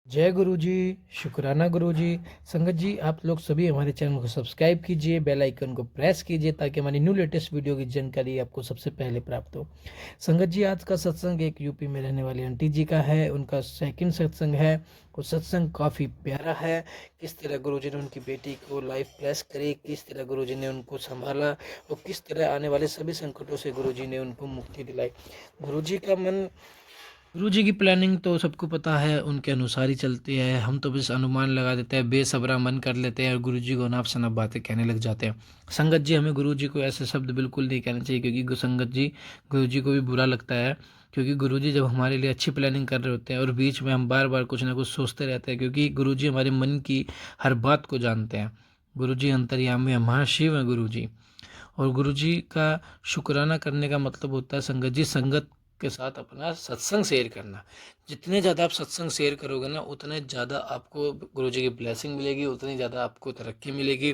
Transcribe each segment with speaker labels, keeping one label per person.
Speaker 1: जय गुरु जी। शुक्राना गुरु जी। संगत जी, आप लोग सभी हमारे चैनल को सब्सक्राइब कीजिए, बेल आइकन को प्रेस कीजिए ताकि हमारी न्यू लेटेस्ट वीडियो की जानकारी आपको सबसे पहले प्राप्त हो। संगत जी, आज का सत्संग एक यूपी में रहने वाली आंटी जी का है। उनका सेकंड सत्संग है। वो सत्संग काफ़ी प्यारा है। किस तरह गुरु जी ने उनकी बेटी को लाइफ ब्लेस करी, किस तरह गुरु जी ने उनको संभाला और किस तरह आने वाले सभी संकटों से गुरु जी ने उनको मुक्ति दिलाई। गुरु जी का मन, गुरु जी की प्लानिंग तो सबको पता है, उनके अनुसार ही चलती है। हम तो बस अनुमान लगा देते हैं, बेसब्रा मन कर लेते हैं और गुरु जी को अनाप शनाप बातें कहने लग जाते हैं। संगत जी, हमें गुरु जी को ऐसे शब्द बिल्कुल नहीं कहने चाहिए, क्योंकि संगत जी, गुरु जी को भी बुरा लगता है। क्योंकि गुरु जी जब हमारे लिए अच्छी प्लानिंग कर रहे होते हैं और बीच में हम बार बार कुछ ना कुछ सोचते रहते हैं, क्योंकि गुरु जी हमारे मन की हर बात को जानते हैं। गुरु जी अंतर्यामी है, महाशिव हैं गुरु जी। और गुरु जी का शुक्राना करने का मतलब होता है संगत जी, संगत के साथ अपना सत्संग शेयर करना। जितने ज़्यादा आप सत्संग शेयर करोगे ना, उतने ज़्यादा आपको गुरु जी की ब्लेसिंग मिलेगी, उतनी ज़्यादा आपको तरक्की मिलेगी,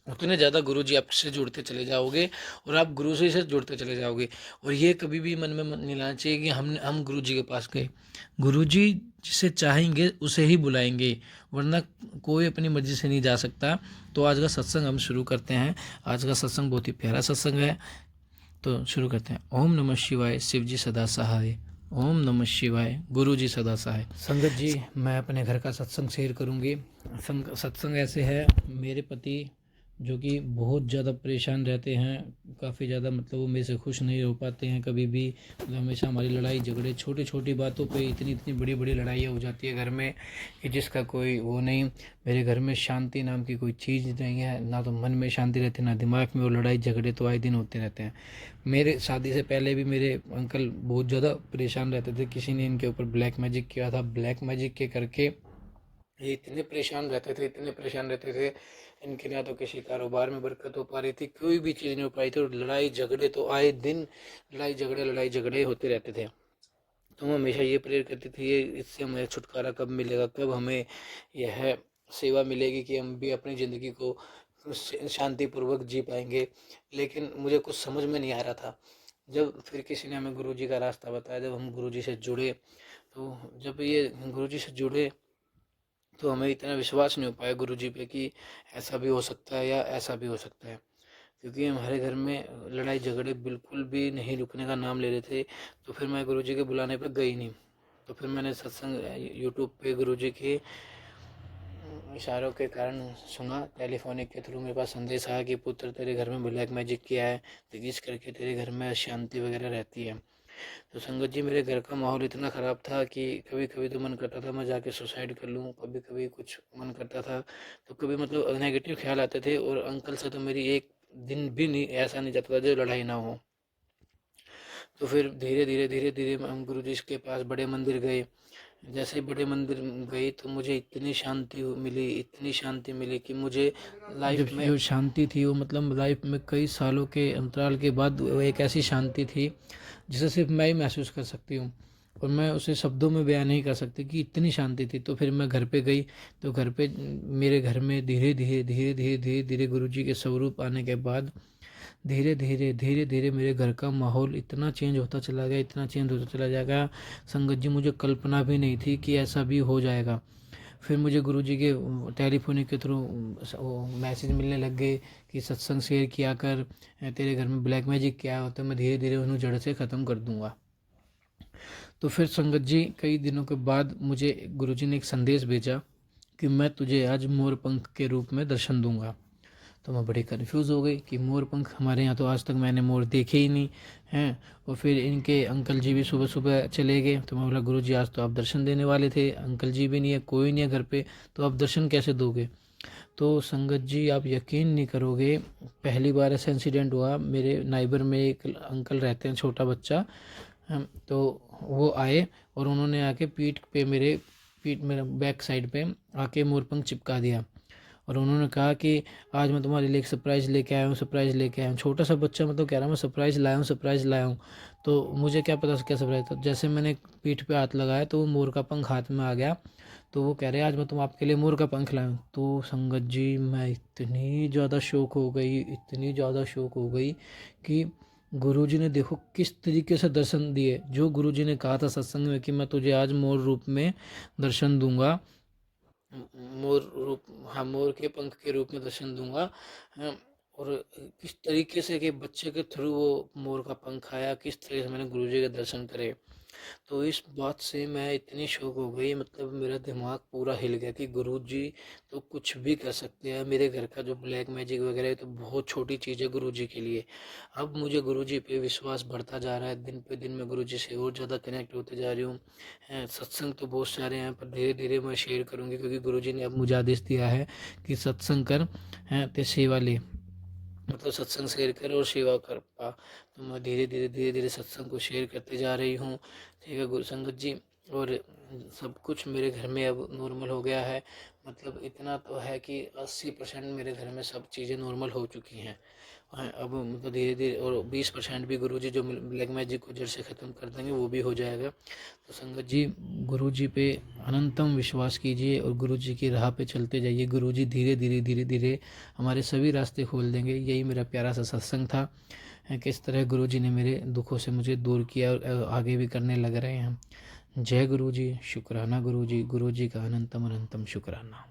Speaker 1: उतने ज़्यादा गुरु जी आपसे जुड़ते चले जाओगे और आप गुरु जी से जुड़ते चले जाओगे। और ये कभी भी मन में नहीं लाना चाहिए कि हम गुरु जी के पास गए। गुरु जी जिसे चाहेंगे उसे ही बुलाएंगे, वरना कोई अपनी मर्जी से नहीं जा सकता। तो आज का सत्संग हम शुरू करते हैं। आज का सत्संग बहुत ही प्यारा सत्संग है, तो शुरू करते हैं। ओम नमः शिवाय, शिव जी सदा सहाय। ओम नमः शिवाय, गुरु जी सदा सहाय। संगत जी, मैं अपने घर का सत्संग शेयर करूंगी। सत्संग ऐसे है, मेरे पति जो कि बहुत ज़्यादा परेशान रहते हैं, काफ़ी ज़्यादा, मतलब वो मेरे से खुश नहीं हो पाते हैं कभी भी। मतलब हमेशा हमारी लड़ाई झगड़े, छोटी छोटी बातों पे इतनी इतनी बड़ी बड़ी लड़ाइयाँ हो जाती है घर में कि जिसका कोई वो नहीं। मेरे घर में शांति नाम की कोई चीज़ नहीं है, ना तो मन में शांति रहती ना दिमाग में, और लड़ाई झगड़े तो आए दिन होते रहते हैं। मेरे शादी से पहले भी मेरे अंकल बहुत ज़्यादा परेशान रहते थे। किसी ने इनके ऊपर ब्लैक मैजिक किया था, ब्लैक मैजिक के करके ये इतने परेशान रहते थे, इतने परेशान रहते थे। इनके ना तो किसी कारोबार में बरकत हो पा रही थी, कोई भी चीज़ नहीं हो पाई थी, और लड़ाई झगड़े तो आए दिन लड़ाई झगड़े होते रहते थे। तो मैं हमेशा ये प्रेयर करती थी, ये इससे हमें छुटकारा कब मिलेगा, कब हमें यह सेवा मिलेगी कि हम भी अपनी ज़िंदगी को शांतिपूर्वक जी पाएंगे। लेकिन मुझे कुछ समझ में नहीं आ रहा था। जब फिर किसी ने हमें गुरु जी का रास्ता बताया, जब हम गुरु जी से जुड़े, तो जब ये गुरु जी से जुड़े तो हमें इतना विश्वास नहीं हो पाया गुरु जी पे कि ऐसा भी हो सकता है या ऐसा भी हो सकता है। क्योंकि हमारे घर में लड़ाई झगड़े बिल्कुल भी नहीं रुकने का नाम ले रहे थे। तो फिर मैं गुरु जी के बुलाने पर गई नहीं। तो फिर मैंने सत्संग यूट्यूब पे गुरु जी के इशारों के कारण सुना, टेलीफोनिक के थ्रू मेरे पास संदेश आया कि पुत्र तेरे घर में ब्लैक मैजिक किया है, तो जिस करके तेरे घर में अशांति वगैरह रहती है। तो संगत जी, मेरे घर का माहौल इतना ख़राब था कि कभी कभी तो मन करता था मैं जाके सुसाइड कर लूँ, कभी कभी कुछ मन करता था, तो कभी मतलब नेगेटिव ख्याल आते थे। और अंकल से तो मेरी एक दिन भी नहीं ऐसा नहीं जाता था जो लड़ाई ना हो। तो फिर धीरे धीरे हम गुरु जी के पास बड़े मंदिर गए। जैसे ही बड़े मंदिर गई तो मुझे इतनी शांति मिली, इतनी शांति मिली कि मुझे लाइफ में जो शांति थी वो, मतलब लाइफ में कई सालों के अंतराल के बाद वो एक ऐसी शांति थी जिसे सिर्फ मैं ही महसूस कर सकती हूँ, और मैं उसे शब्दों में बयान नहीं कर सकती कि इतनी शांति थी। तो फिर मैं घर पे गई, तो घर पे मेरे घर में धीरे धीरे गुरु जी के स्वरूप आने के बाद धीरे धीरे मेरे घर का माहौल इतना चेंज होता चला गया, इतना चेंज होता चला जाएगा संगत जी, मुझे कल्पना भी नहीं थी कि ऐसा भी हो जाएगा। फिर मुझे गुरु जी के टेलीफोनिक के थ्रू मैसेज मिलने लग गए कि सत्संग शेयर किया कर, तेरे घर में ब्लैक मैजिक क्या होता है, मैं धीरे धीरे उन्हें जड़ से ख़त्म कर दूंगा। तो फिर संगत जी, कई दिनों के बाद मुझे गुरु जी ने एक संदेश भेजा कि मैं तुझे आज मोर पंख के रूप में दर्शन दूंगा। तो मैं बड़ी कन्फ्यूज़ हो गई कि मोर पंख, हमारे यहाँ तो आज तक मैंने मोर देखे ही नहीं हैं। और फिर इनके अंकल जी भी सुबह सुबह चले गए, तो मैं बोला गुरु जी आज तो आप दर्शन देने वाले थे, अंकल जी भी नहीं है, कोई नहीं है घर पे, तो आप दर्शन कैसे दोगे। तो संगत जी, आप यकीन नहीं करोगे, पहली बार ऐसा इंसिडेंट हुआ। मेरे नाइबर में एक अंकल रहते हैं, छोटा बच्चा, तो वो आए और उन्होंने आके पीठ मेरे बैक साइड पे आके मोरपंख चिपका दिया। और उन्होंने कहा कि आज मैं तुम्हारे लिए एक सरप्राइज़ लेके आया हूँ, सरप्राइज़ लेके आया हूँ। छोटा सा बच्चा मतलब कह रहा मैं सरप्राइज़ लाया हूँ, सरप्राइज़ लाया हूँ। तो मुझे क्या पता क्या सरप्राइज़ था। जैसे मैंने पीठ पे हाथ लगाया तो वो मोर का पंख हाथ में आ गया। तो वो कह रहे आज मैं आपके लिए मोर का पंख लाया हूँ। तो संगत जी, मैं इतनी ज़्यादा शौक हो गई, इतनी ज़्यादा शौक हो गई कि गुरुजी ने देखो किस तरीके से दर्शन दिए। जो गुरुजी ने कहा था सत्संग में कि मैं तुझे आज मोर रूप में दर्शन दूंगा, मोर रूप, हाँ, मोर के पंख के रूप में दर्शन दूंगा। और किस तरीके से कि बच्चे के थ्रू वो मोर का पंख आया, किस तरह से मैंने गुरुजी के दर्शन करे। तो इस बात से मैं इतनी शौक हो गई, मतलब मेरा दिमाग पूरा हिल गया कि गुरुजी तो कुछ भी कर सकते हैं। मेरे घर का जो ब्लैक मैजिक वगैरह है तो बहुत छोटी चीज़ है गुरुजी के लिए। अब मुझे गुरुजी पे विश्वास बढ़ता जा रहा है, दिन पे दिन मैं गुरुजी से और ज़्यादा कनेक्ट होते जा रही हूँ। सत्संग तो बहुत सारे हैं पर धीरे धीरे मैं शेयर करूँगी, क्योंकि गुरुजी ने अब मुझे आदेश दिया है कि सत्संग कर, हैं ते सेवा ले, मतलब सत्संग शेयर कर और सेवा कर पा। तो मैं धीरे धीरे सत्संग को शेयर करते जा रही हूँ। ठीक है गुरु संगत जी। और सब कुछ मेरे घर में अब नॉर्मल हो गया है, मतलब इतना तो है कि 80% मेरे घर में सब चीज़ें नॉर्मल हो चुकी हैं। अब मतलब धीरे धीरे, और 20% भी गुरुजी जो ब्लैक मैजिक को जड़ से ख़त्म कर देंगे वो भी हो जाएगा। तो संगत जी, गुरुजी पे अनंतम विश्वास कीजिए और गुरुजी की राह पे चलते जाइए। गुरुजी धीरे धीरे हमारे सभी रास्ते खोल देंगे। यही मेरा प्यारा सा सत्संग था, किस तरह गुरुजी ने मेरे दुखों से मुझे दूर किया और आगे भी करने लग रहे हैं। जय गुरुजी, शुक्राना गुरुजी, गुरुजी का अनंतम अनंतम शुक्राना।